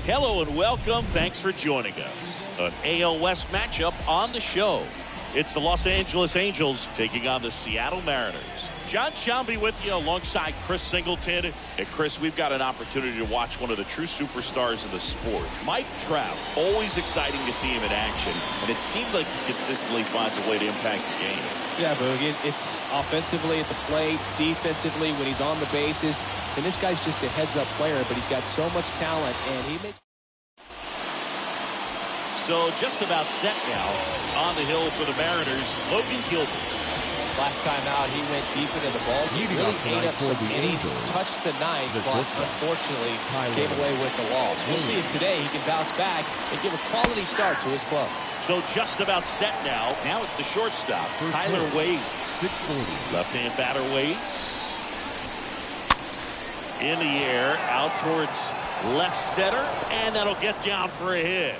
Hello and welcome. Thanks for joining us. An AL West matchup on the show. It's the Los Angeles Angels taking on the Seattle Mariners. John Sciambi with you alongside Chris Singleton. And Chris, we've got an opportunity to watch one of the true superstars of the sport. Mike Trout, always exciting to see him in action. And it seems like he consistently finds a way to impact the game. Yeah, Boogie, it's offensively at the plate, defensively when he's on the bases. And this guy's just a heads-up player, but he's got so much talent, and he makes... So just about set now on the hill for the Mariners, Logan Gilbert. Last time out, he went deep into the ball. He really ate up some innings, touched the ninth, but unfortunately came away with the loss. We'll see if today he can bounce back and give a quality start to his club. So just about set now. Now it's the shortstop, Tyler Wade. 640. Left-hand batter waits. In the air, out towards left center, and that'll get down for a hit.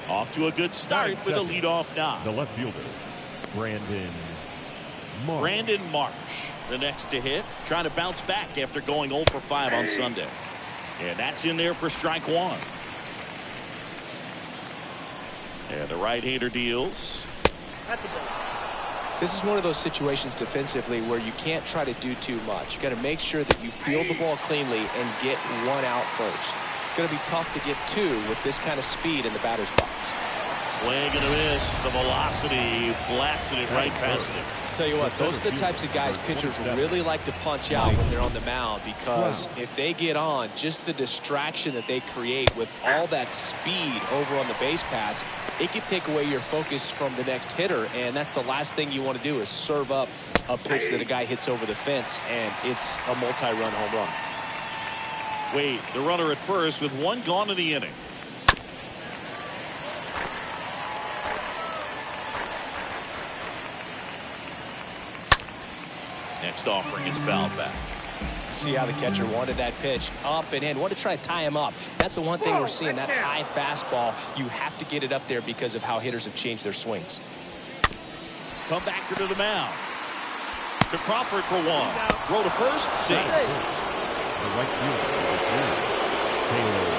Off to a good start with a leadoff knock. The left fielder, Brandon Marsh, the next to hit, trying to bounce back after going 0 for 5 on Sunday. And that's in there for strike one. And the right-hander deals. This is one of those situations defensively where you can't try to do too much. You got to make sure that you field the ball cleanly and get one out first. It's going to be tough to get two with this kind of speed in the batter's box. Swing and a miss. The velocity blasted it right past him. Tell you what, those are the types of guys pitchers really like to punch out when they're on the mound, because if they get on, just the distraction that they create with all that speed over on the base pass, it can take away your focus from the next hitter, and that's the last thing you want to do is serve up a pitch that a guy hits over the fence, and it's a multi-run home run. Wade, the runner at first with one gone in the inning. Next offering is fouled back. See how the catcher wanted that pitch up and in. Want to try to tie him up. That's the one thing we're seeing, that high fastball. You have to get it up there because of how hitters have changed their swings. Come back to the mound. To Crawford for one. Throw to first, safe. The right fielder, Taylor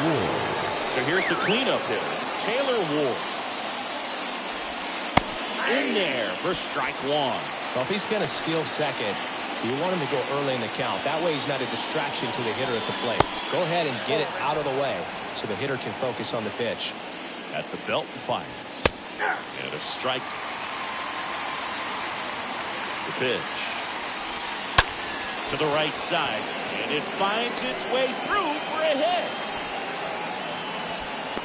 Ward. So here's the cleanup hitter, Taylor Ward. In there for strike one. Well, if he's going to steal second, you want him to go early in the count. That way he's not a distraction to the hitter at the plate. Go ahead and get it out of the way so the hitter can focus on the pitch. At the belt and fires. And a strike. The pitch. To the right side. And it finds its way through for a hit.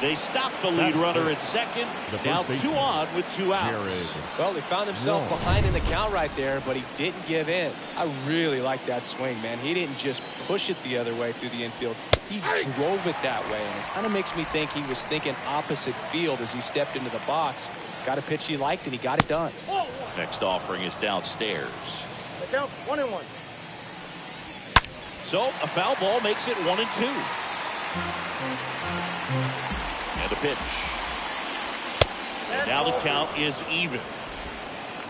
They stopped the lead runner at second. Now 2 on with 2 outs. Well, he found himself behind in the count right there, but he didn't give in. I really like that swing, man. He didn't just push it the other way through the infield. He drove it that way. And it kind of makes me think he was thinking opposite field as he stepped into the box. Got a pitch he liked, and he got it done. Next offering is downstairs. Down 1-1. So a foul ball makes it 1-2. And a pitch. And now the count is even.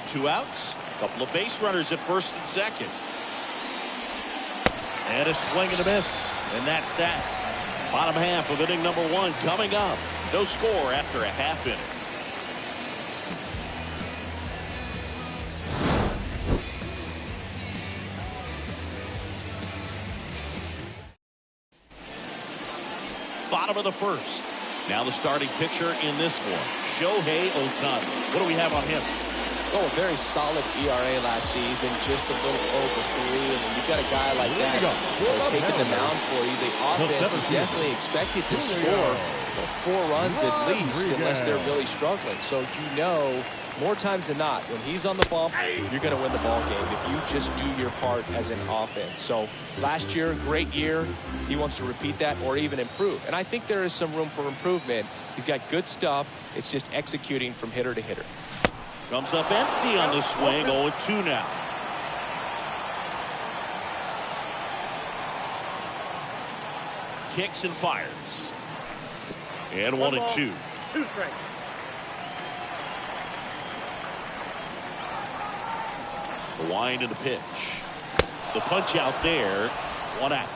2 outs. A couple of base runners at first and second. And a swing and a miss. And that's that. Bottom half of inning number 1 coming up. No score after a half inning. Bottom of the first. Now the starting pitcher in this one, Shohei Ohtani. What do we have on him? Oh, a very solid ERA last season, just a little over 3. And when you've got a guy like that taking the mound for you, the offense is definitely expected to score 4 runs at least, unless they're really struggling. So you know, more times than not, when he's on the bump, you're going to win the ball game if you just do your part as an offense. So last year, great year. He wants to repeat that or even improve. And I think there is some room for improvement. He's got good stuff. It's just executing from hitter to hitter. Comes up empty on the swing. 0-2 now. Kicks and fires. And 1-2. 2 strikes. The wind and the pitch. The punch out there. 1 out.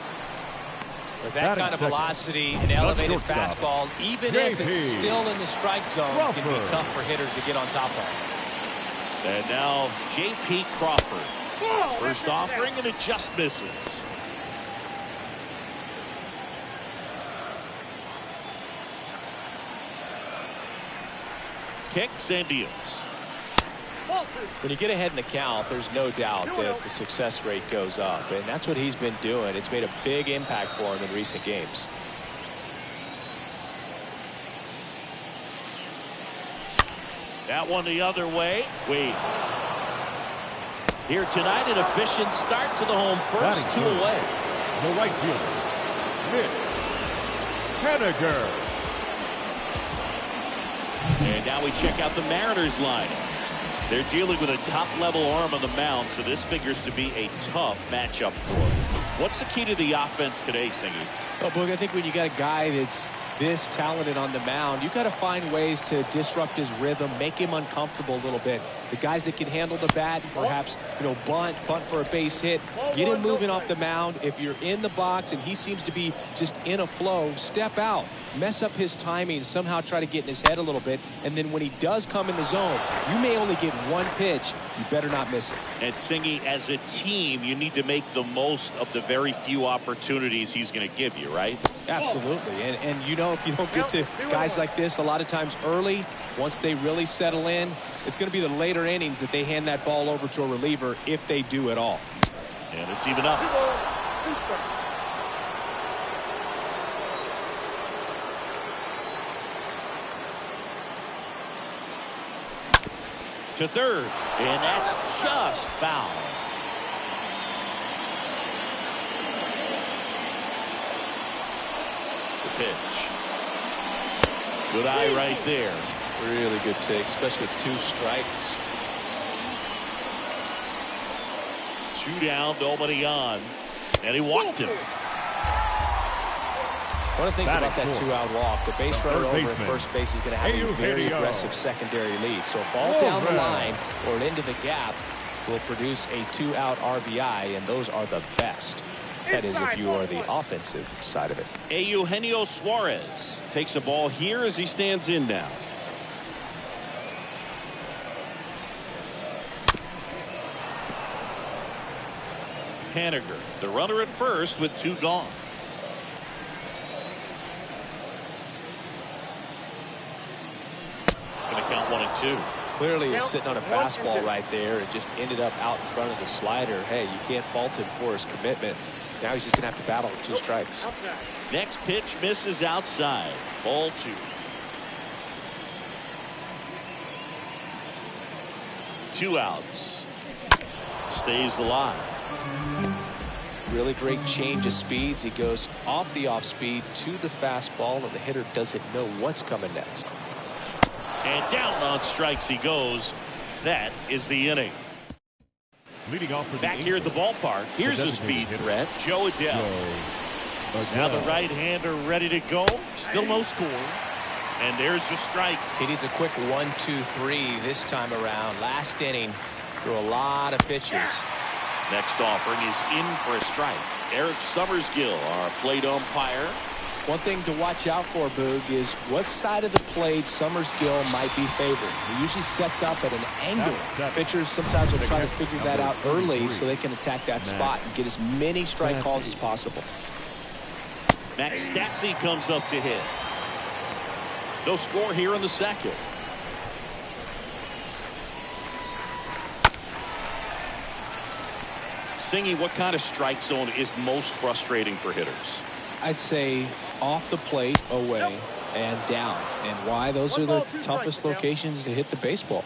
With that kind of velocity and elevated fastball, even if it's still in the strike zone, it can be tough for hitters to get on top of. And now J.P. Crawford. First offering, and it just misses. Kicks and deals. When you get ahead in the count, there's no doubt that the success rate goes up, and that's what he's been doing. It's made a big impact for him in recent games. That one the other way. Wade. Here tonight, an efficient start to the home first, 2 away. The right fielder, Mitch Haniger. And now we check out the Mariners line. They're dealing with a top-level arm on the mound, so this figures to be a tough matchup for them. What's the key to the offense today, Singy? Well, Boog, I think when you got a guy that's this talented on the mound, you got to find ways to disrupt his rhythm, make him uncomfortable a little bit. The guys that can handle the bat, perhaps, bunt for a base hit, get him moving off the mound. If you're in the box and he seems to be just in a flow, step out, mess up his timing, somehow try to get in his head a little bit, and then when he does come in the zone, you may only get one pitch. You better not miss it. And Singy, as a team, you need to make the most of the very few opportunities he's going to give you, right? Absolutely. And if you don't get to guys like this a lot of times early, once they really settle in, it's going to be the later innings that they hand that ball over to a reliever if they do at all. And it's even up. To third, and that's just foul. The pitch. Good eye right there. Really good take, especially with 2 strikes. 2 down, nobody on, and he walked him. One of the things about that 2-out walk, the base runner over at first base is going to have a very aggressive secondary lead. So a ball down the line or into the gap will produce a 2-out RBI, and those are the best. That is if you are the offensive side of it. Eugenio Suarez takes a ball here as he stands in now. Haniger, the runner at first with 2 gone. Going to count 1 and 2. Clearly he's sitting on a fastball right there. It just ended up out in front of the slider. Hey, you can't fault him for his commitment. Now he's just going to have to battle with 2 strikes. Next pitch misses outside. Ball 2. Two outs. Stays alive. Really great change of speeds. He goes off the off speed to the fastball, and the hitter doesn't know what's coming next. And down on strikes he goes. That is the inning. Leading off for back here at the ballpark. Here's a speed threat, Jo Adell. Now the right-hander ready to go. Still no score. And there's the strike. He needs a quick 1-2-3 this time around. Last inning, threw a lot of pitches. Next offering is in for a strike. Eric Summersgill, our plate umpire. One thing to watch out for, Boog, is what side of the plate Summersgill might be favored. He usually sets up at an angle. Pitchers sometimes will try to figure that out early so they can attack that spot and get as many strike calls as possible. Max Stassi comes up to hit. No score here in the second. Singy, what kind of strike zone is most frustrating for hitters? I'd say off the plate, away, and down. And why? Those are the toughest locations to hit the baseball.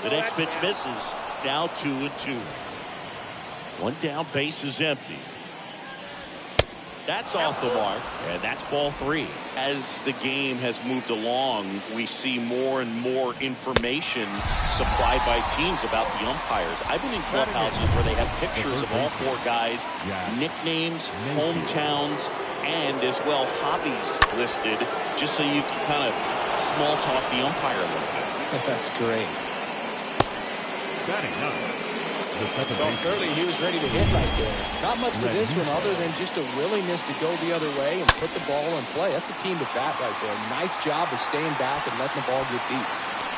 The next pitch misses. Now 2-2. One down, base is empty. That's off the mark, and that's ball 3. As the game has moved along, we see more and more information supplied by teams about the umpires. I've been in clubhouses where they have pictures of all 4 guys, nicknames, hometowns, and as well hobbies listed, just so you can kind of small talk the umpire a little bit. That's great. Batting 9. The second Well, baseman. clearly he was ready to hit right there. Not much to this one other than just a willingness to go the other way and put the ball in play. That's a team to bat right there. Nice job of staying back and letting the ball get deep.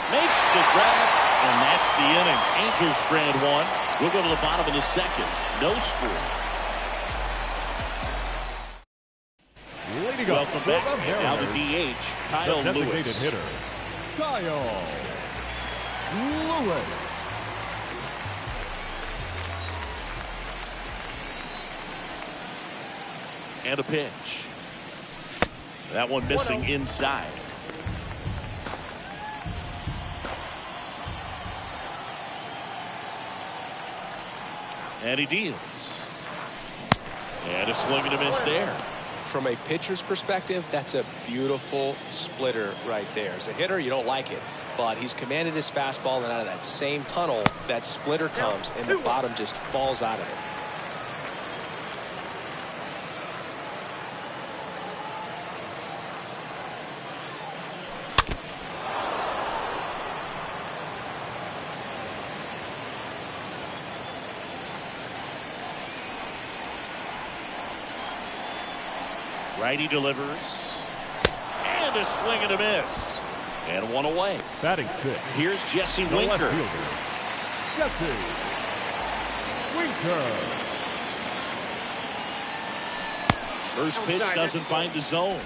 Makes the grab, and that's the inning. Angels strand one. We'll go to the bottom of the second. No score. Leading off Welcome for back. the And now the Mariners, DH, Kyle the designated Lewis. hitter, Kyle Lewis. And a pitch. That one missing inside. And he deals. And a swing and a miss there. From a pitcher's perspective, that's a beautiful splitter right there. As a hitter, you don't like it. But he's commanded his fastball, and out of that same tunnel, that splitter comes, and the bottom just falls out of it. Righty delivers. And a swing and a miss. And one away. Batting six. Here's Jesse The left Winker. fielder, Jesse Winker. First pitch doesn't find the zone.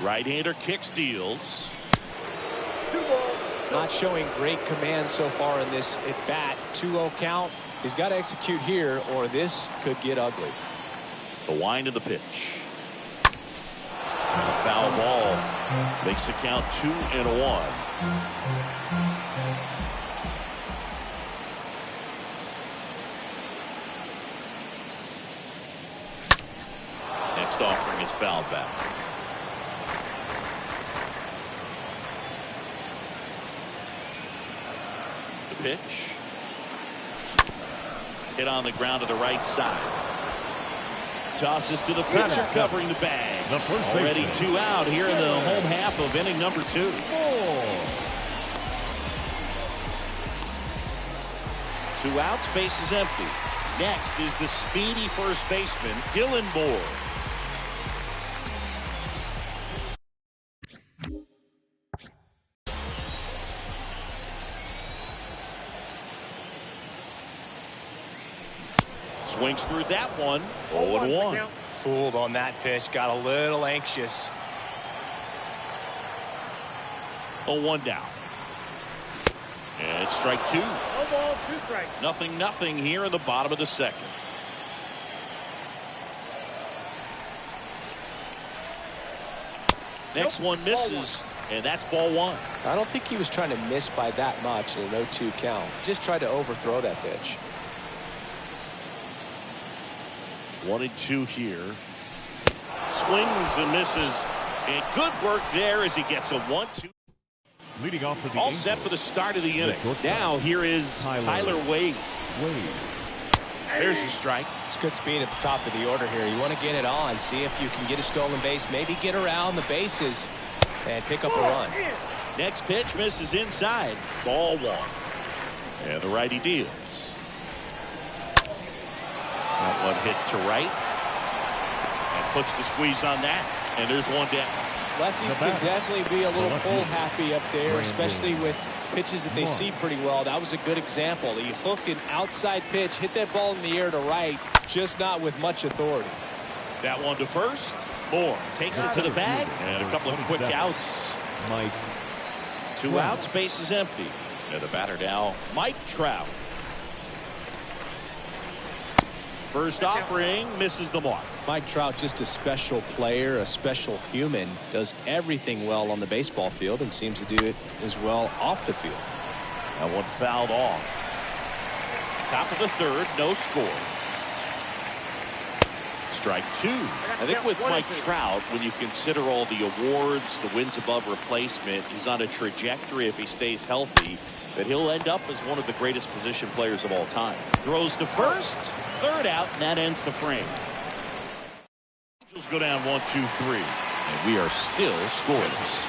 Right-hander kicks, deals. Not showing great command so far in this at bat. 2-0 count. He's got to execute here, or this could get ugly. The wind of the pitch. And a foul ball makes the count 2-1. Next offering is fouled back. The pitch. Hit on the ground to the right side. Tosses to the pitcher, covering the bag. The first Already baseman. 2 out here in the home half of inning number 2. Moore. 2 outs, base is empty. Next is the speedy first baseman, Dylan Moore. Swings through that one. 0-1. Fooled on that pitch. Got a little anxious. 0-1 down. And it's strike 2. No ball, 2 strikes. 0-0 here in the bottom of the second. Next one misses, and that's ball 1. I don't think he was trying to miss by that much in an 0-2 count. Just tried to overthrow that pitch. 1-2 here. Swings and misses. And good work there as he gets a 1-2. Leading off for the All Angels, set for the start of the inning. shortstop, Now here is Tyler Wade. There's your strike. It's good speed at the top of the order here. You want to get it on. See if you can get a stolen base. Maybe get around the bases and pick up a run. Next pitch misses inside. Ball 1. And the righty deals. That one hit to right. And puts the squeeze on that. And there's one down. Lefties can definitely be a little pull happy up there, especially with pitches that they see pretty well. That was a good example. He hooked an outside pitch, hit that ball in the air to right, just not with much authority. That one to first. Moore takes it to the bag. And a couple of quick outs. Mike. 2 outs, base is empty. And the batter now, Mike Trout. First offering misses the mark. Mike Trout, just a special player, a special human, does everything well on the baseball field and seems to do it as well off the field. That one fouled off. Top of the third, no score. Strike 2. I think with Mike Trout, when you consider all the awards, the wins above replacement, he's on a trajectory, if he stays healthy, that he'll end up as one of the greatest position players of all time. Throws to first, third out, and that ends the frame. Angels go down 1-2-3. And we are still scoreless.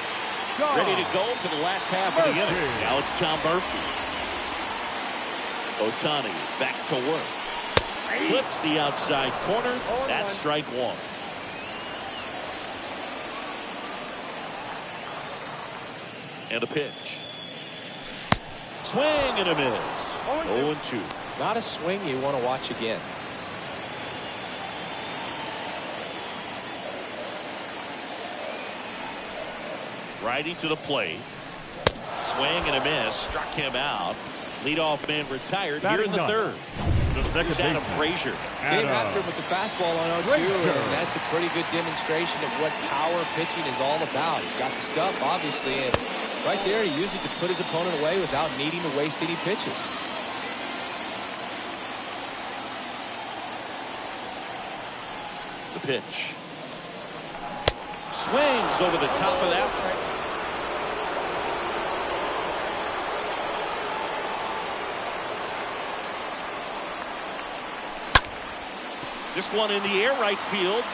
Ready to go for the last half of the inning. Now it's Tom Murphy. Ohtani back to work. Flips the outside corner. That's strike one. And a pitch. Swing and a miss. 0-2. Not a swing you want to watch again. Righty to the plate. Swing and a miss. Struck him out. Leadoff man retired here in the third. The second baseman, Adam Frazier. Came after him with the fastball on 0-2, and that's a pretty good demonstration of what power pitching is all about. He's got the stuff, obviously, and right there he used it to put his opponent away without needing to waste any pitches. The pitch. Swings over the top of that one. This one in the air, right field.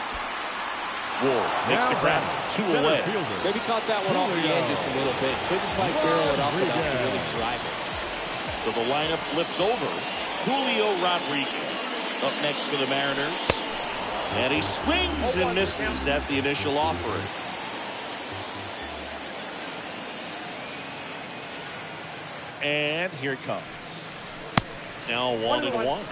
Ward makes the grab. 2 away. Maybe caught that one off the end just a little bit. Couldn't quite barrel it up enough to really drive it. So the lineup flips over. Julio Rodriguez up next for the Mariners. And he swings and misses at the initial offering. And here it comes. Now 1-1.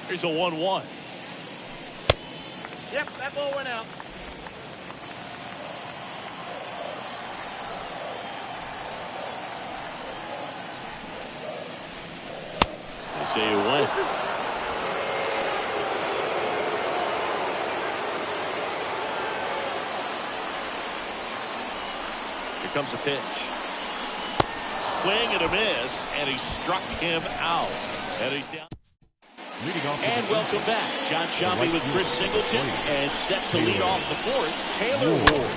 Here's a 1-1. Yep, that ball went out. They say it went. Here comes the pitch. Swing and a miss, and he struck him out. And he's down. And welcome back. John Sciambi with Chris Singleton, and set to lead off the fourth, Taylor Ward.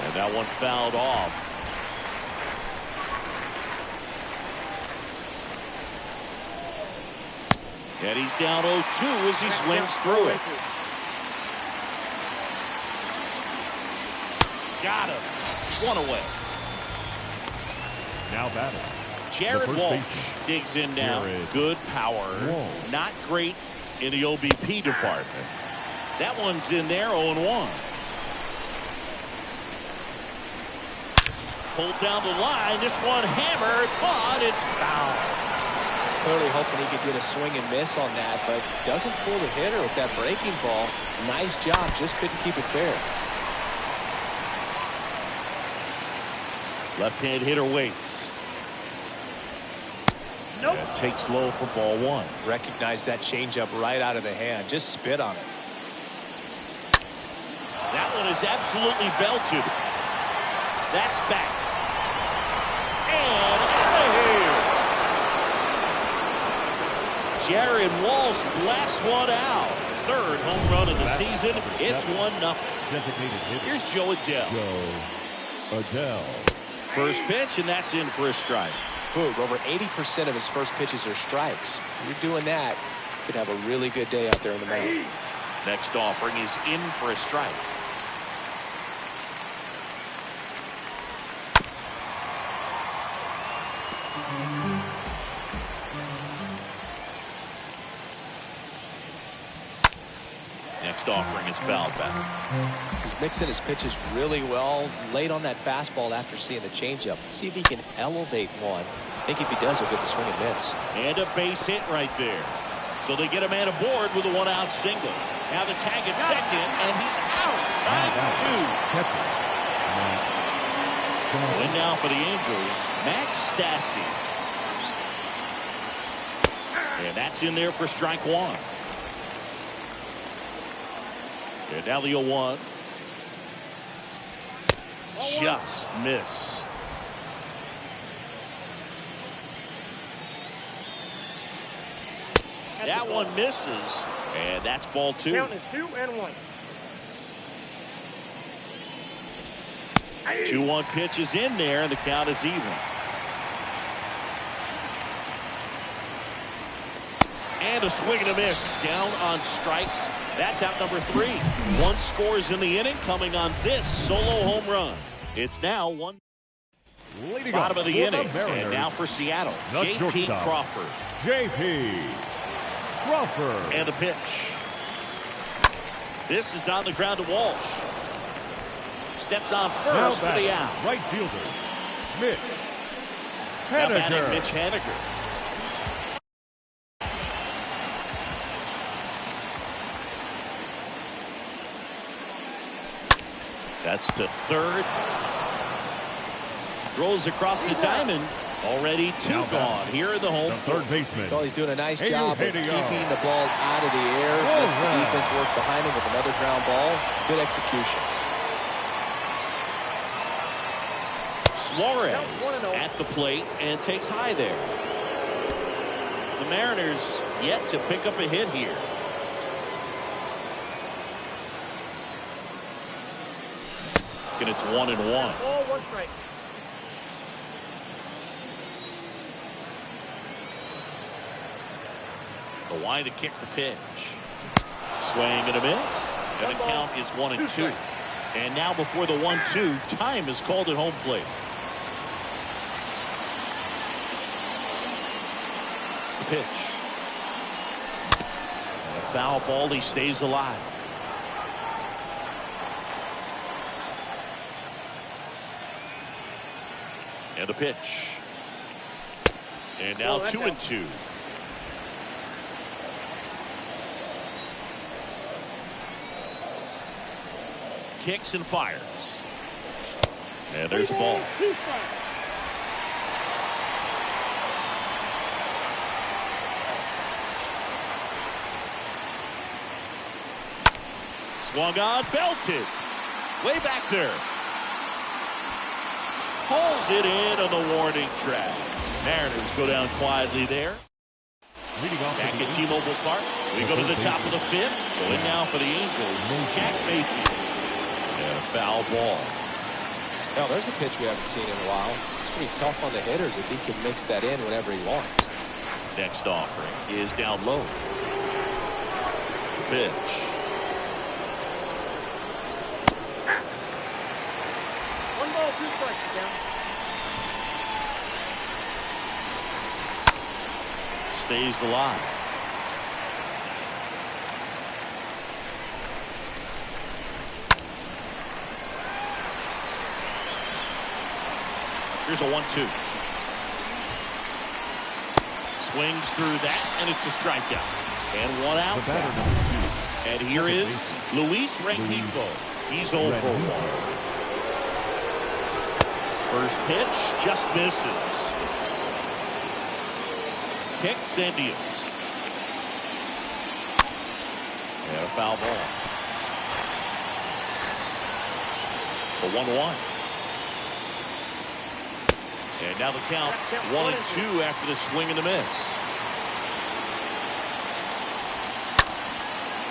And that one fouled off. And he's down 0-2 as he swings through it. Got him. 1 away. Now batting. Jared Walsh digs in now. Good power. Not great in the OBP department. That one's in there, 0-1. Pulled down the line. This one hammered, but it's foul. Clearly hoping he could get a swing and miss on that, but doesn't fool the hitter with that breaking ball. Nice job, just couldn't keep it fair. Left-hand hitter waits. Nope. And takes low for ball 1. Recognize that changeup right out of the hand. Just spit on it. That one is absolutely belted. That's back. And out of here. Jared Walsh blasts one out. Third home run of the season. It's 1-0. Here's Joe Adell. Joe Adell. First pitch, and that's in for a strike. Boog, over 80% of his first pitches are strikes. You're doing that, could have a really good day out there in the mound. Next offering is in for a strike. Next offering is fouled back. He's mixing his pitches really well. Late on that fastball after seeing the changeup. Let's see if he can elevate one. I think if he does, he'll get the swing and miss. And a base hit right there. So they get a man aboard with a 1-out single. Now the tag at second, and he's out. Time 2. Win now for the Angels, Max Stassi. And that's in there for strike 1. And now the 0-1. Just missed. That one misses. And that's ball 2. Count is 2-1. 2-1 pitch is in there, and the count is even. And a swing and a miss. Down on strikes. That's out number 3. 1 scores in the inning coming on this solo home run. It's now 1. Bottom of the inning. And now for Seattle, J.P. Crawford. J.P. Crawford. And a pitch. This is on the ground to Walsh. Steps on first for the out. Right fielder, Mitch Now batting Haniger. Mitch Haniger. That's to third. Rolls across the diamond. Already 2 gone here in the home The field. third baseman. Well, he's doing a nice job of keeping Haniger. the ball out of the air. Lets the defense work behind him with another ground ball. Good execution. Suarez at the plate and takes high there. The Mariners yet to pick up a hit here. And it's 1-1. Ball, 1 strike. The wide to kick the pitch. Swing and a miss. And the count is 1-2. And now before the 1-2, time is called at home plate. The pitch. And a foul ball. He stays alive. And the pitch. And now 2-2. Kicks and fires. And there's the ball. 2 strikes. Swung on, belted. Way back there. Hauls it in on the warning track. Mariners go down quietly there. Leading off Back to the at T-Mobile Park. We go to the top of the 5th. So in now for the Angels, Jack Mayfield. And a foul ball. Well, there's a pitch we haven't seen in a while. It's pretty tough on the hitters if he can mix that in whenever he wants. Next offering is down low. Pitch. One ball, 2 strikes. Down. Stays alive. Here's a 1-2. Swings through that, and it's a strikeout. And 1 out. the batter number 2. And here is Luis Rengifo. He's 0 for 1. First pitch just misses. Kicks and deals. And a foul ball. The 1-1. And now the count 1-2 after the swing and the miss.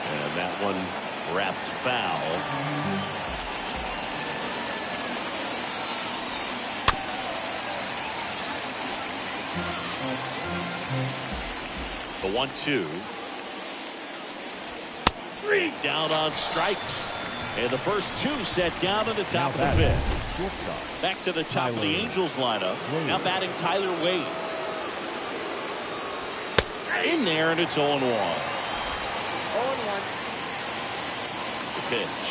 And that one wrapped foul. The 1-2. Down on strikes. And the first 2 set down in the top of the 5th. Shortstop. Back to the top of the Angels lineup. Now batting Tyler Wade. In there, and it's 0-1. 0-1. The pitch.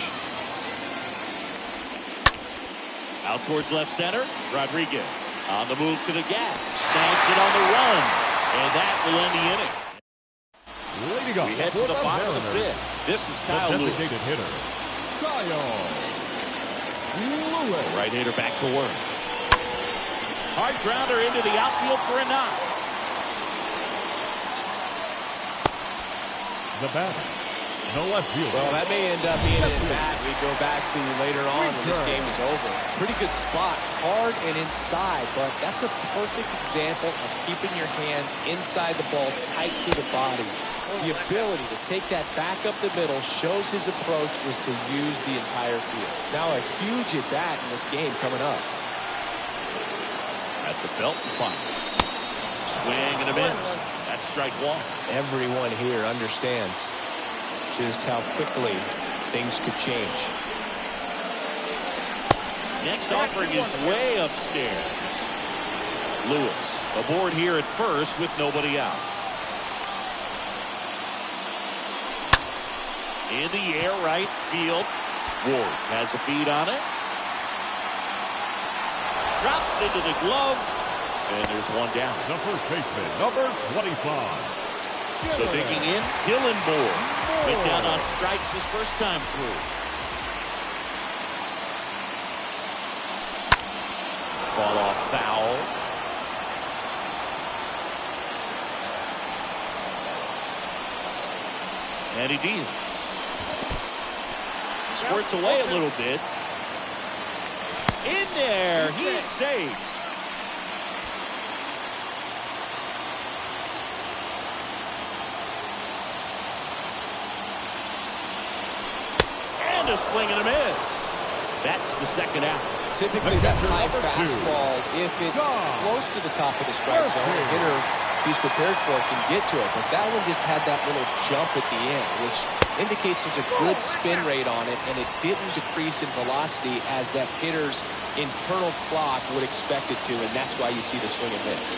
Out towards left center. Rodriguez on the move to the gap. Snags it on the run. And that will end the inning. Leading up We head to for the bottom of the Mariners, 5th. This is the Kyle Lewis. designated hitter, Kyle Lewis. Right hander back to work. Hard grounder into the outfield for a knock. The batter, the left fielder. Well, that may end up being an at we go back to later on when this game is over. Pretty good spot, hard and inside, but that's a perfect example of keeping your hands inside the ball tight to the body. The ability to take that back up the middle shows his approach was to use the entire field. Now a huge at bat in this game coming up. At the belt and fire. Swing and a miss. That's strike one. Everyone here understands just how quickly things could change. Next offering is way upstairs. Lewis aboard here at first with nobody out. In the air, right field. Ward has a beat on it. Drops into the glove. And there's one down. The first baseman, number 25. So digging in, Dylan Moore. Went down on strikes his first time through. Fall off foul. And he deals. Squirts away a little bit. In there, he's safe. And a swing and a miss. That's the second out. Typically that high fastball, if it's close to the top of the strike zone, the hitter he's prepared for it can get to it. But that one just had that little jump at the end, which indicates there's a good spin rate on it, and it didn't decrease in velocity as that hitter's internal clock would expect it to, and that's why you see the swing and miss.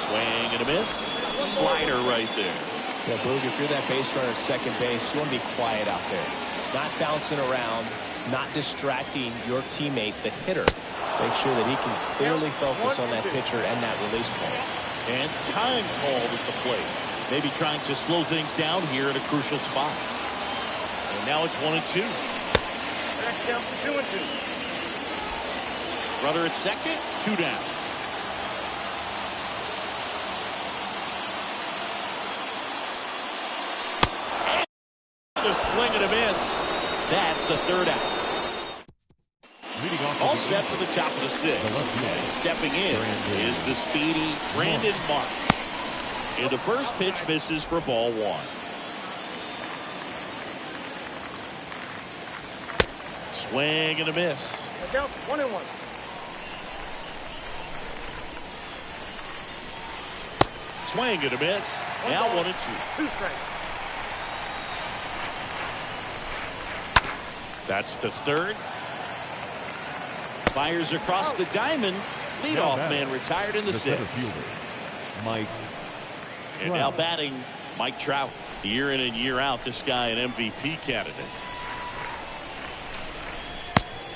Swing and a miss. Slider right there. Yeah, Boog, if you're that base runner at second base, you want to be quiet out there. Not bouncing around, not distracting your teammate, the hitter. Make sure that he can clearly focus on that pitcher and that release point. And time called at the plate. Maybe trying to slow things down here at a crucial spot. And now it's 1-2. Back down to 2-2. Runner at second, 2 down. And a swing and a miss. That's the third out. All set for the top of the sixth. And stepping in is the speedy Brandon Marsh. And the first pitch misses for ball one. Swing and a miss. Down 1-1. Swing and a miss. Now 1-2. 2 strikes. That's to third. Fires across the diamond. Leadoff man retired in the sixth. Mike And now batting Mike Trout. Year in and year out, this guy an MVP candidate.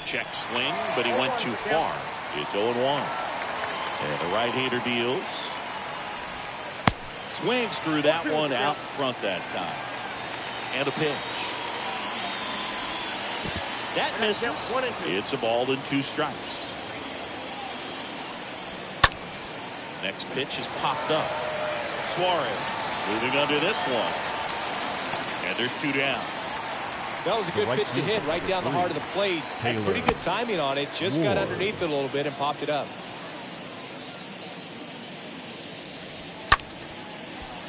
Check swing, but he went too far. It's 0-1. And the right-hander deals. Swings through that one out front that time. And a pitch. That misses. It's a ball and 2 strikes. Next pitch is popped up. Suarez moving under this one. And there's 2 down. That was a good pitch to hit right down the heart of the plate. Had pretty good timing on it. Just got underneath it a little bit and popped it up.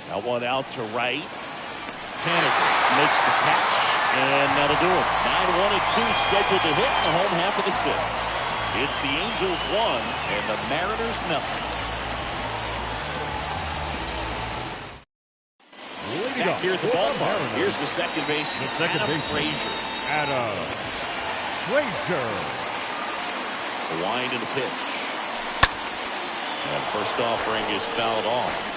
Now one out to right. Haniger makes the catch. And that'll do it. 9-1-2 scheduled to hit in the home half of the sixth. It's the Angels 1 and the Mariners nothing. Back here at the ballpark. Here's the second baseman, Adam Frazier. Adam Frazier. The wind and the pitch. And first offering is fouled off.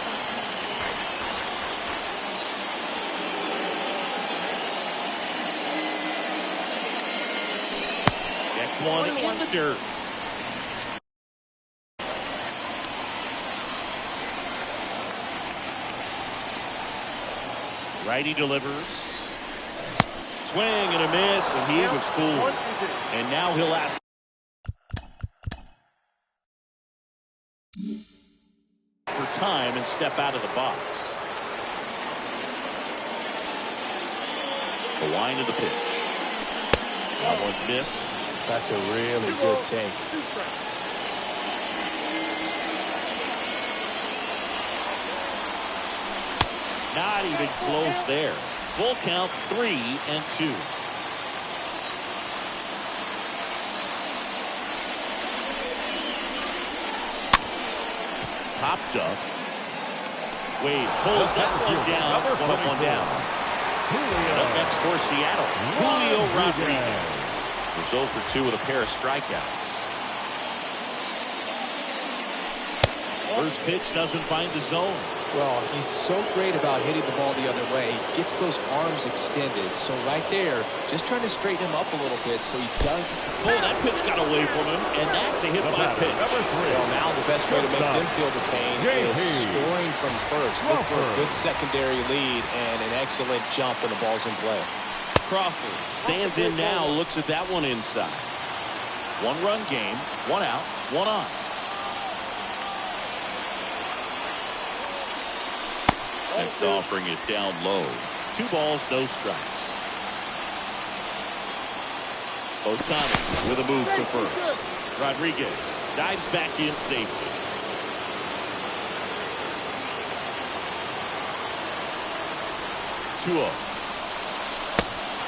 Next one in the dirt. Righty delivers. Swing and a miss, and he was fooled. And now he'll ask for time and step out of the box. The wind of the pitch. That one missed. That's a really good take. Not even close there. Full count, 3-2. Popped up. Wade pulls that one down. One up, one down. Up next for Seattle, Julio Rodriguez. Was 0 for 2 with a pair of strikeouts. First pitch doesn't find the zone. Well, he's so great about hitting the ball the other way. He gets those arms extended. So right there, just trying to straighten him up a little bit so he does. Oh, that pitch got away from him, and that's a hit by pitch. Well, now the best way to make them feel the pain is scoring from first. Look for a good secondary lead and an excellent jump when the ball's in play. Crawford stands in now, looks at that one inside. One-run game, one out, one on. Next offering is down low. 2 balls, no strikes. Ohtani with a move to first. Rodriguez dives back in safely. 2-0.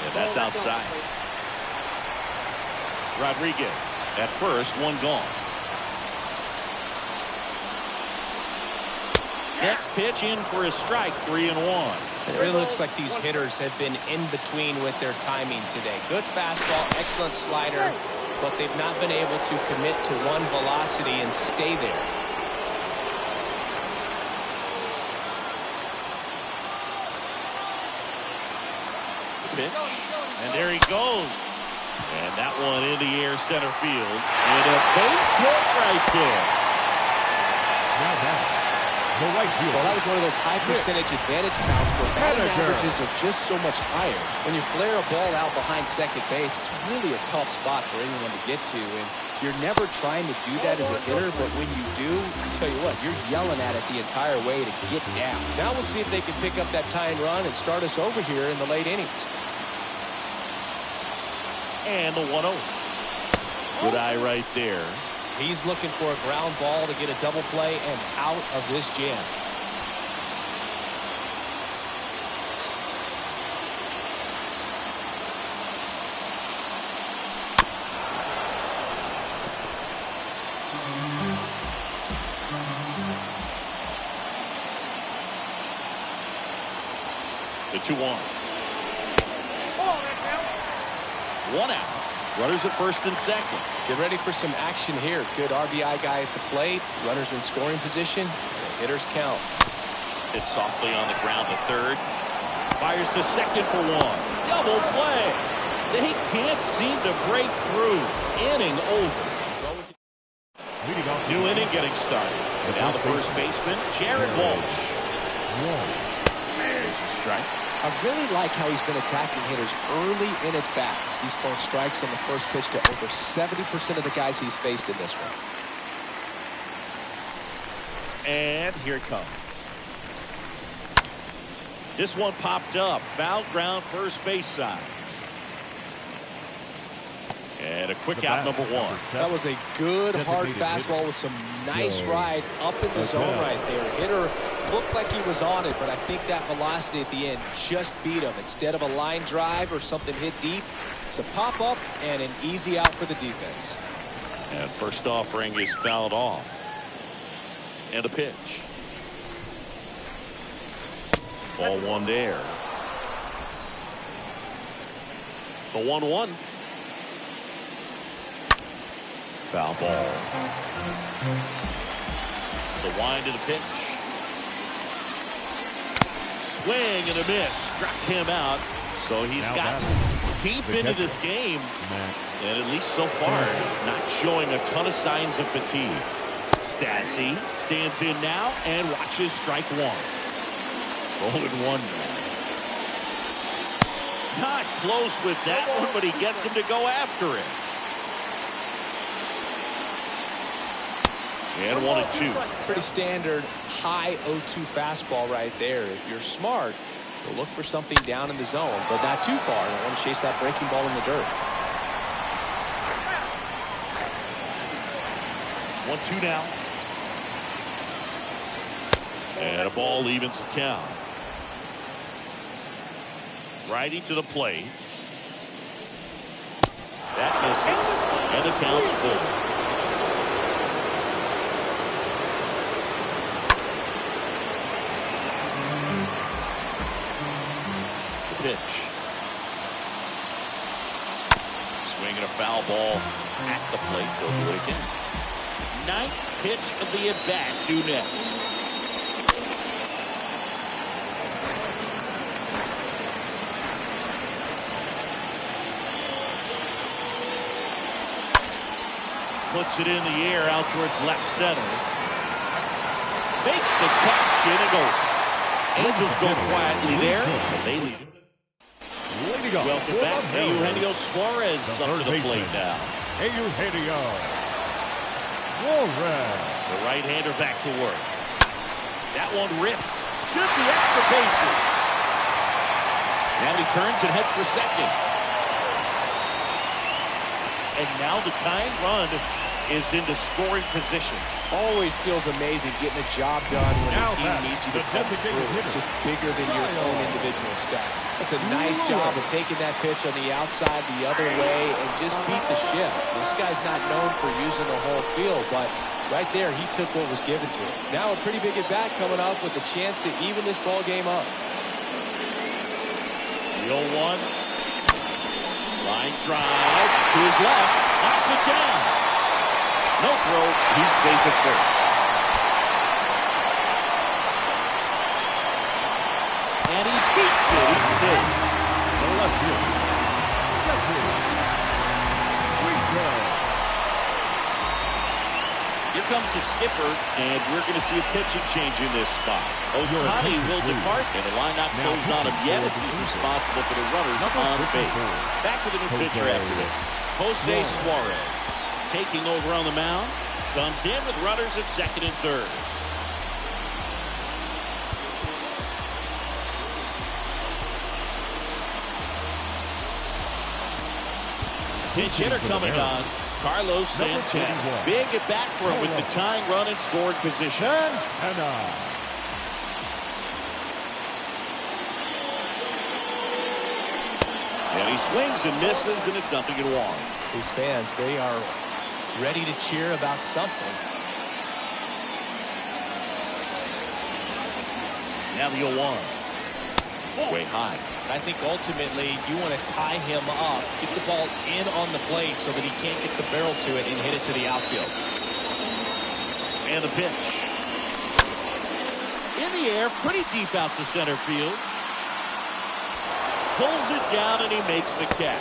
And that's outside. Rodriguez at first, one gone. Next pitch in for a strike, 3-1. It really looks like these hitters have been in between with their timing today. Good fastball, excellent slider, but they've not been able to commit to one velocity and stay there. Pitch, and there he goes. And that one in the air center field. And a base hit right there. Now that. Well, that was one of those high percentage advantage counts where batting averages are just so much higher. When you flare a ball out behind second base, it's really a tough spot for anyone to get to. And you're never trying to do that as a hitter, but when you do, I tell you what, you're yelling at it the entire way to get down. Now we'll see if they can pick up that tying run and start us over here in the late innings. And the 1-0. Good eye right there. He's looking for a ground ball to get a double play and out of this jam. The 2-1. 1 out. Runners at first and second. Get ready for some action here. Good RBI guy at the plate. Runners in scoring position. Hitters count. It's softly on the ground to third. Fires to second for 1. Double play. They can't seem to break through. Inning over. New inning getting started. And now the first baseman, Jared Walsh. There's a strike. I really like how he's been attacking hitters early in at bats. He's throwing strikes on the first pitch to over 70% of the guys he's faced in this one. And here it comes. This one popped up. Foul ground, first base side. And a quick out, number 1. That was a good hard fastball with some nice ride up in the zone right there. Hitter looked like he was on it, but I think that velocity at the end just beat him. Instead of a line drive or something hit deep, it's a pop-up and an easy out for the defense. And first offering is fouled off. And a pitch. Ball 1 there. The 1-1. Foul ball. The wind of the pitch. Swing and a miss. Struck him out. So he's gotten deep into this game. And at least so far, not showing a ton of signs of fatigue. Stassi stands in now and watches strike 1. 0-1. Not close with that one, but he gets him to go after it. And 1-2. Pretty standard high 0-2 fastball right there. If you're smart, you'll look for something down in the zone, but not too far. You want to chase that breaking ball in the dirt. 1-2 now. And a ball evens the count. Righty to the plate. That misses. And the count's full. pitch. Swinging a foul ball at the plate. They'll do it again. Ninth pitch of the at-bat due next. Puts it in the air out towards left center. Makes the catch in and goes. Angels go quietly there. And they lead it. Welcome back. Eugenio Suarez up to the plate now. Eugenio Suarez. The right-hander back to work. That one ripped. Should be extra bases. Now he turns and heads for second. And now the tying run is into scoring position. Always feels amazing getting a job done when the team needs you to come through. It's just bigger than your own individual stats. It's a nice job of taking that pitch on the outside the other way and just beat the ship. This guy's not known for using the whole field, but right there he took what was given to him. Now a pretty big at-bat coming up with a chance to even this ball game up. The 0-1. Line drive to his left. Knocks it down. No throw. He's safe at first. And he beats it. He's safe. The left field. Here comes the skipper, and we're going to see a pitching change in this spot. Ohtani will depart, and the line not closed on him yet as he's responsible for the runners on base. Back with a new pitcher after this. Jose Suarez taking over on the mound. Comes in with runners at second and third. Pinch hitter coming on. Carlos Santana. Big at bat for him with the tying run in scoring position. And he swings and misses, and it's 0-1. These fans, they are ready to cheer about something. Now the 0-1. Way high. I think ultimately you want to tie him up, get the ball in on the plate so that he can't get the barrel to it and hit it to the outfield. And the pitch. In the air, pretty deep out to center field. Pulls it down and he makes the catch.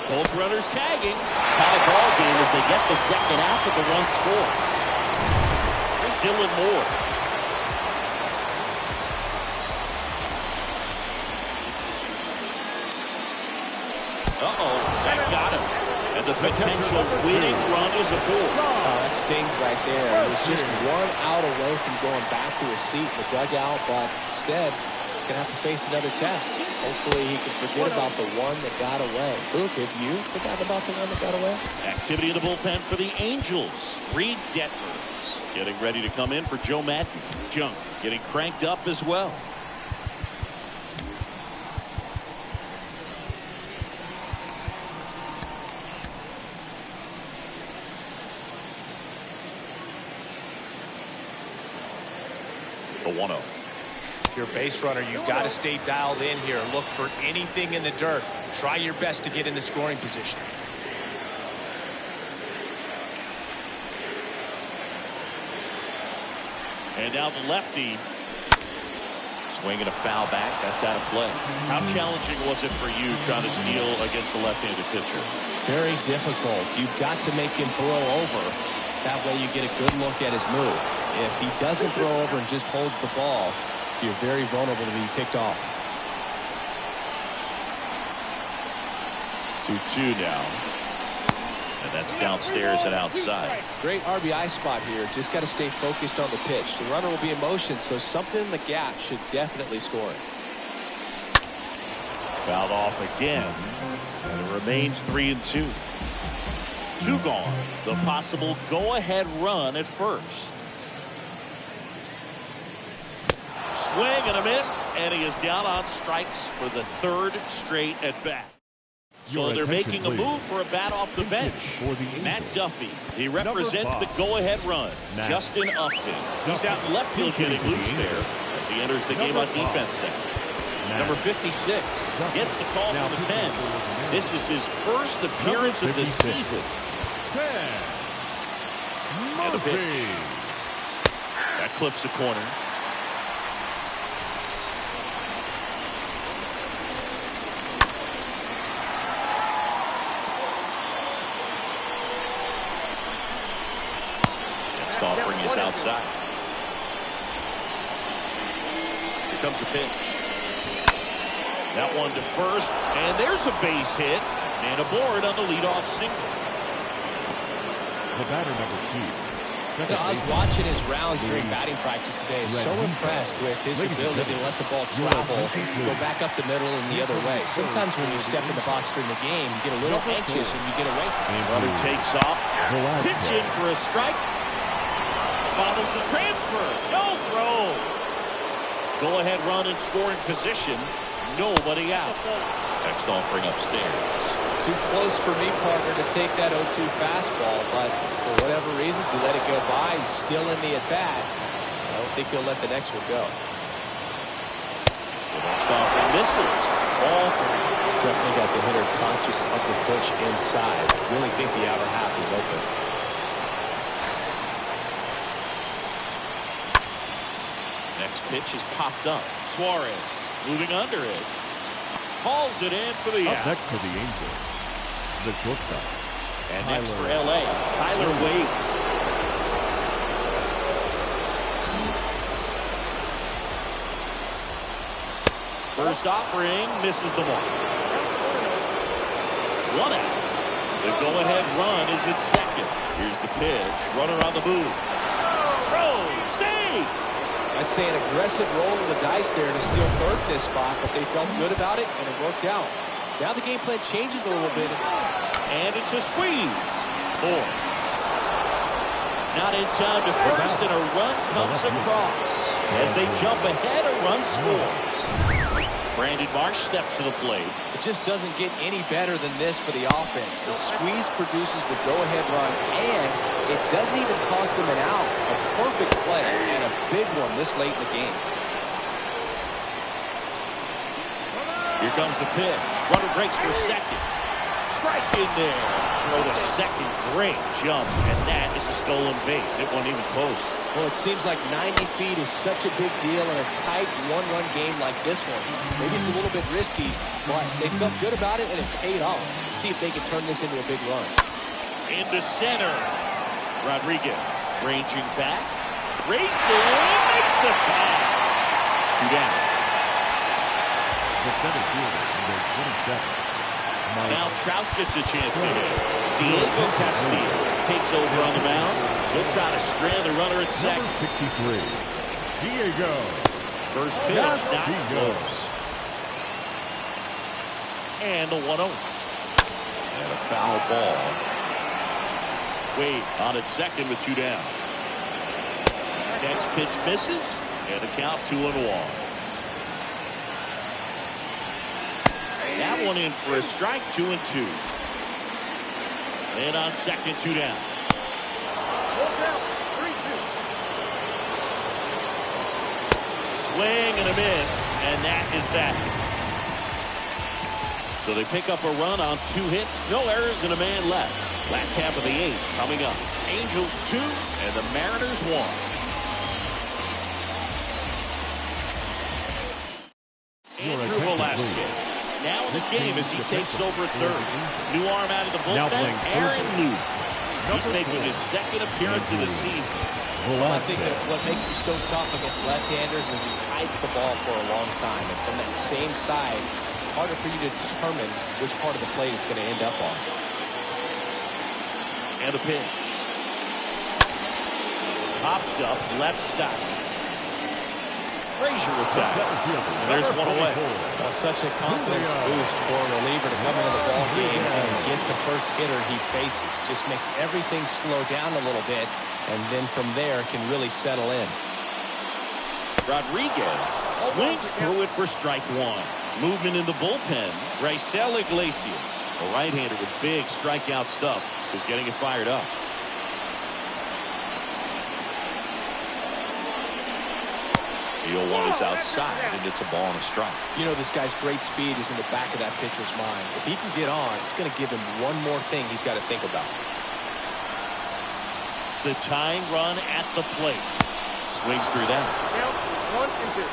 Both runners tagging. Tie ball game as they get the second out, but the run scores. Here's Dylan Moore. That got him. And the potential winning run is aboard. Oh, that stings right there. It was just one out away from going back to his seat in the dugout, but instead, he's going to have to face another test. Hopefully he can forget about the one that got away. Luke, have you forgotten about the one that got away? Activity in the bullpen for the Angels. Reed Detmers getting ready to come in for Joe Madden. Junk getting cranked up as well. The 1-0. If you're a base runner, you've got to stay dialed in here. Look for anything in the dirt. Try your best to get in the scoring position. And now the lefty. Swinging a foul back. That's out of play. How challenging was it for you trying to steal against the left-handed pitcher? Very difficult. You've got to make him throw over. That way you get a good look at his move. If he doesn't throw over and just holds the ball, you're very vulnerable to being picked off. 2-2 now. And that's downstairs and outside. Great RBI spot here. Just got to stay focused on the pitch. The runner will be in motion, so something in the gap should definitely score it. Fouled off again. And it remains 3-2. 2 gone. The possible go-ahead run at first. Swing and a miss, and he is down on strikes for the 3rd straight at bat. So they're making a move for a bat off the bench. Matt Duffy, he represents the go-ahead run. Justin Upton, he's out in left field getting loose there as he enters the game on defense now. Number 56 gets the call from the pen. This is his first appearance of the season. And a pitch. That clips the corner. Next offering is outside. Here comes the pitch. That one to first, and there's a base hit, and a board on the leadoff single. The batter, number 2. I was watching his rounds during batting practice today. So impressed with his ability to let the ball travel, go back up the middle and the other way. Sometimes when you step in the box during the game, you get a little anxious and you get away from it. Runner takes off, pitch in for a strike, follows the transfer, no throw. Go-ahead run in scoring position, nobody out. Next offering upstairs. Too close for me, partner, to take that 0-2 fastball, but for whatever reasons, he let it go by. He's still in the at-bat. I don't think he'll let the next one go. The next offering misses. Ball 3. Definitely got the hitter conscious of the pitch inside. Really think the outer half is open. Next pitch is popped up. Suarez moving under it. Hauls it in for the out. Next to the Angels, the shortstop. And next for L.A., Tyler Wade. First offering misses the mark. 1 out. The go-ahead run is at second. Here's the pitch. Runner on the move. Throw. Save. I'd say an aggressive roll of the dice there to steal third in this spot, but they felt good about it, and it worked out. Now the game plan changes a little bit. And it's a squeeze. 4. Not in time to first, and a run comes across. As they jump ahead, a run scores. Brandon Marsh steps to the plate. It just doesn't get any better than this for the offense. The squeeze produces the go-ahead run, and it doesn't even cost them an out. A perfect play and a big one this late in the game. Here comes the pitch. Runner breaks for second. Strike in there. Throw to second. Great jump. And that is a stolen base. It wasn't even close. Well, it seems like 90 feet is such a big deal in a tight one-run game like this one. Maybe it's a little bit risky, but they felt good about it, and it paid off. See if they can turn this into a big run. Into center. Rodriguez ranging back. Racing. Makes the catch. 2 down. The center fielder, number 27. Now Trout gets a chance to hit. Diego Castillo takes over on the mound. He'll try to strand the runner at second. Number 63. Diego. First pitch, not close. And the 1-0. And a foul ball. Wade on at second with 2 down. Next pitch misses. And the count 2-1. That one in for a strike, 2-2. And on second, 2 down. Swing and a miss, and that is that. So they pick up a run on 2 hits, no errors, and a man left. Last half of the 8th coming up. Angels 2 and the Mariners 1. Andrew Velasquez. Now in the game as he takes over at third. New arm out of the bullpen, Aaron Luke. He's making his second appearance of the season. I think that what makes him so tough against left-handers is he hides the ball for a long time. And from that same side, it's harder for you to determine which part of the plate it's going to end up on. And a pitch. Popped up left side. Frazier attack. And there's one away. Well, such a confidence boost for a reliever to come into the ball game and get the first hitter he faces. Just makes everything slow down a little bit, and then from there can really settle in. Rodriguez swings through it for strike 1. Movement in the bullpen. Raisel Iglesias, a right-hander with big strikeout stuff, is getting it fired up. 0-1 is outside, and it's a ball and a strike. You know, this guy's great speed is in the back of that pitcher's mind. If he can get on, it's going to give him one more thing he's got to think about. The tying run at the plate. Swings through that. Count 1 and 2.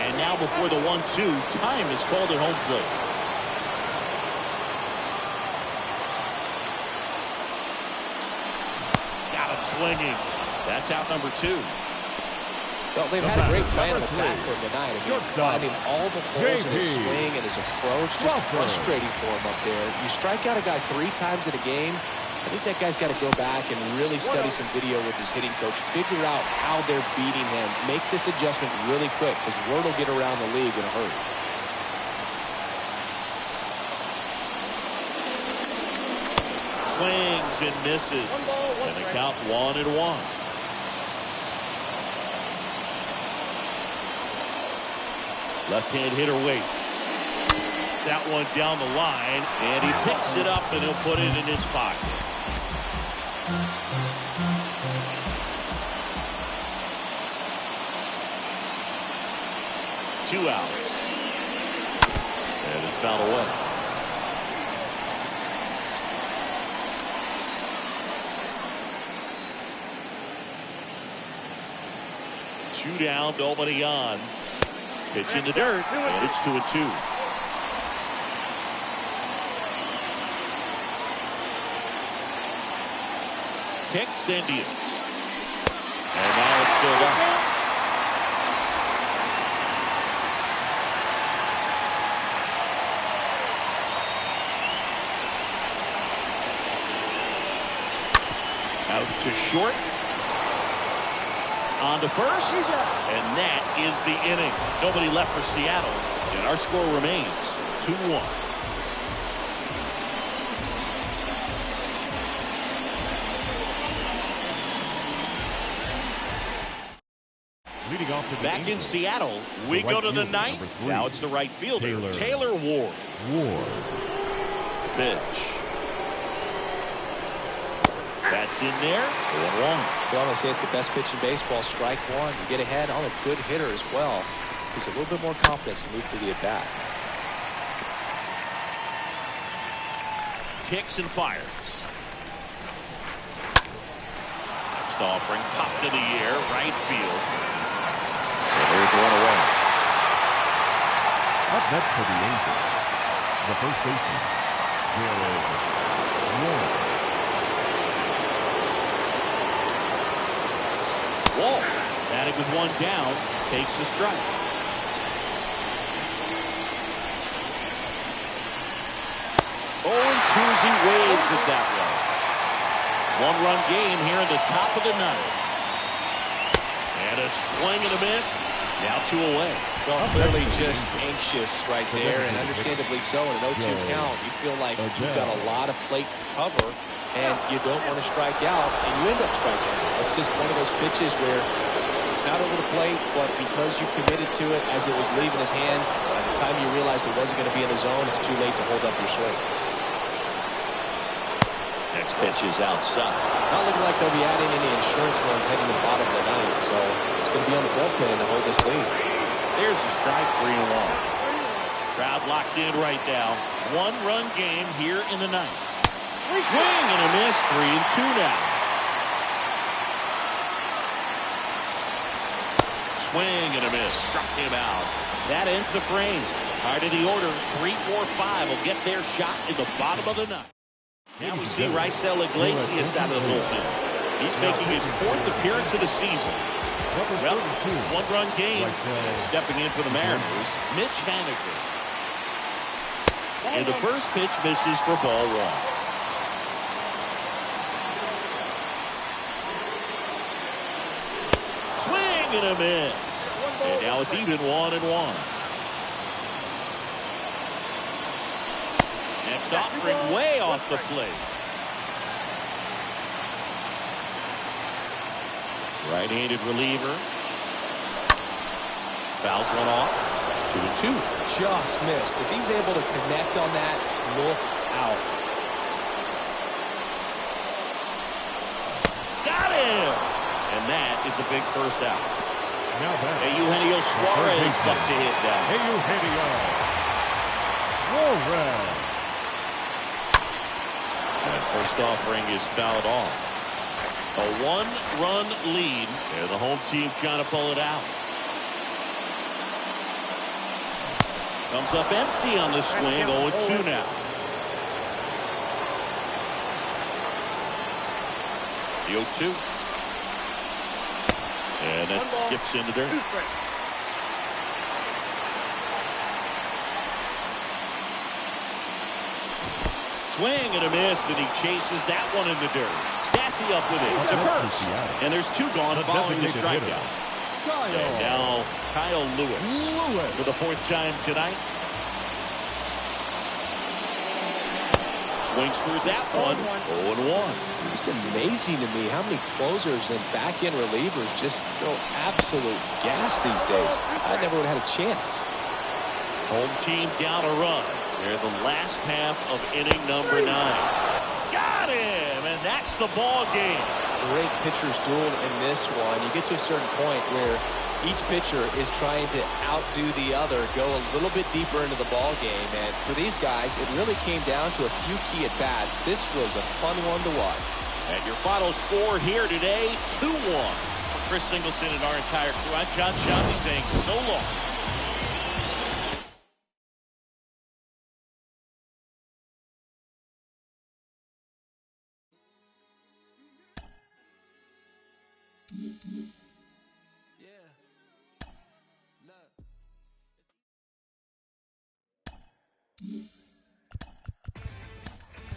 And now before the 1-2, time is called at home plate. Got him swinging. That's out number 2. Well, they've had a great plan of attack for him tonight. I mean, finding all the holes in his swing and his approach, just frustrating for him up there. You strike out a guy 3 times in a game, I think that guy's got to go back and really study some video with his hitting coach, figure out how they're beating him, make this adjustment really quick, because word will get around the league in a hurry. Swings and misses, and the count 1-1. Left-hand hitter waits. That one down the line, and he picks it up, and he'll put it in his pocket. Two outs. And it's fouled away. Two down, nobody on. Pitch in the dirt, and it's 2-2. Kicks Indians. And now it's filled up. Out to short. On to first, and that is the inning. Nobody left for Seattle, and our score remains 2-1. Leading off to the Back in Seattle, we go to the ninth. Now it's the right fielder, Taylor Ward. Pitch. That's in there. 1-1. Well, I say it's the best pitch in baseball. Strike one. You get ahead on a good hitter as well. Gives a little bit more confidence to move through the at-bat. Kicks and fires. Next offering popped in the air, right field. And there's one away. Up next for the Angels, the first baseman, Taylor Ward. Walsh, batting with one down, takes the strike. Tuesday waves it that way. One-run game here in the top of the ninth. And a swing and a miss. Now 2 away. Well, clearly just anxious right there, and understandably so. In an 0-2 count, you feel like you've got a lot of plate to cover, and you don't want to strike out, and you end up striking out. It's just one of those pitches where it's not over the plate, but because you committed to it as it was leaving his hand, by the time you realized it wasn't going to be in the zone, it's too late to hold up your swing. Next pitch is outside. Not looking like they'll be adding any insurance runs heading to the bottom of the ninth, so it's going to be on the bullpen to hold this lead. There's the strike, 3-1. Crowd locked in right now. One-run game here in the ninth. Swing and a miss, 3-2 now. Swing and a miss, struck him out. That ends the frame. Hard of the order, 3, 4, 5 will get their shot in the bottom of the ninth. Now we see Raisel Iglesias out of the bullpen. He's making his 4th appearance of the season. Well, one-run game. And stepping in for the Mariners, Mitch Haniger. And the first pitch misses for ball 1. Swing and a miss. And now it's even 1-1. Next offering way off the plate. Right-handed reliever. Fouls one off. 2-2. Just missed. If he's able to connect on that, look out. Got him! And that is a big first out. Now back. Eugenio Suarez up to hit that. Eugenio Suarez. And first offering is fouled off. A one-run lead, and the home team trying to pull it out. Comes up empty on the swing, 0-2 now. The 0-2. And that skips into dirt. Swing and a miss, and he chases that one in the dirt. Stassi up with it to first. And there's two gone following the strikeout. And now Kyle Lewis for the fourth time tonight. Swings through that one. 0-1. Just amazing to me how many closers and back-end relievers just throw absolute gas these days. I never would have had a chance. Home team down a run. They're the last half of inning number 9. Got him! And that's the ball game. Great pitcher's duel in this one. You get to a certain point where each pitcher is trying to outdo the other, go a little bit deeper into the ball game. And for these guys, it really came down to a few key at-bats. This was a fun one to watch. And your final score here today, 2-1. For Chris Singleton and our entire crew, I'm John Shelby saying so long.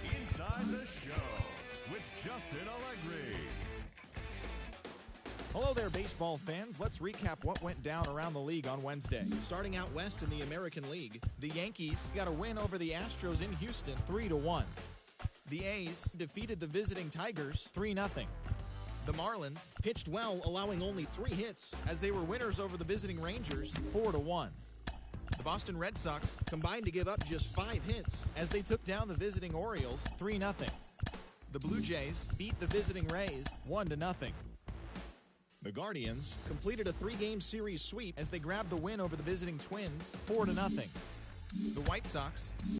Inside the Show with Justin Allegri. Hello there, baseball fans. Let's recap what went down around the league on Wednesday. Starting out west in the American League, the Yankees got a win over the Astros in Houston 3-1. The A's defeated the visiting Tigers 3-0. The Marlins pitched well, allowing only 3 hits as they were winners over the visiting Rangers 4-1. The Boston Red Sox combined to give up just 5 hits as they took down the visiting Orioles 3-0. The Blue Jays beat the visiting Rays 1-0. The Guardians completed a 3-game series sweep as they grabbed the win over the visiting Twins 4-0. The White Sox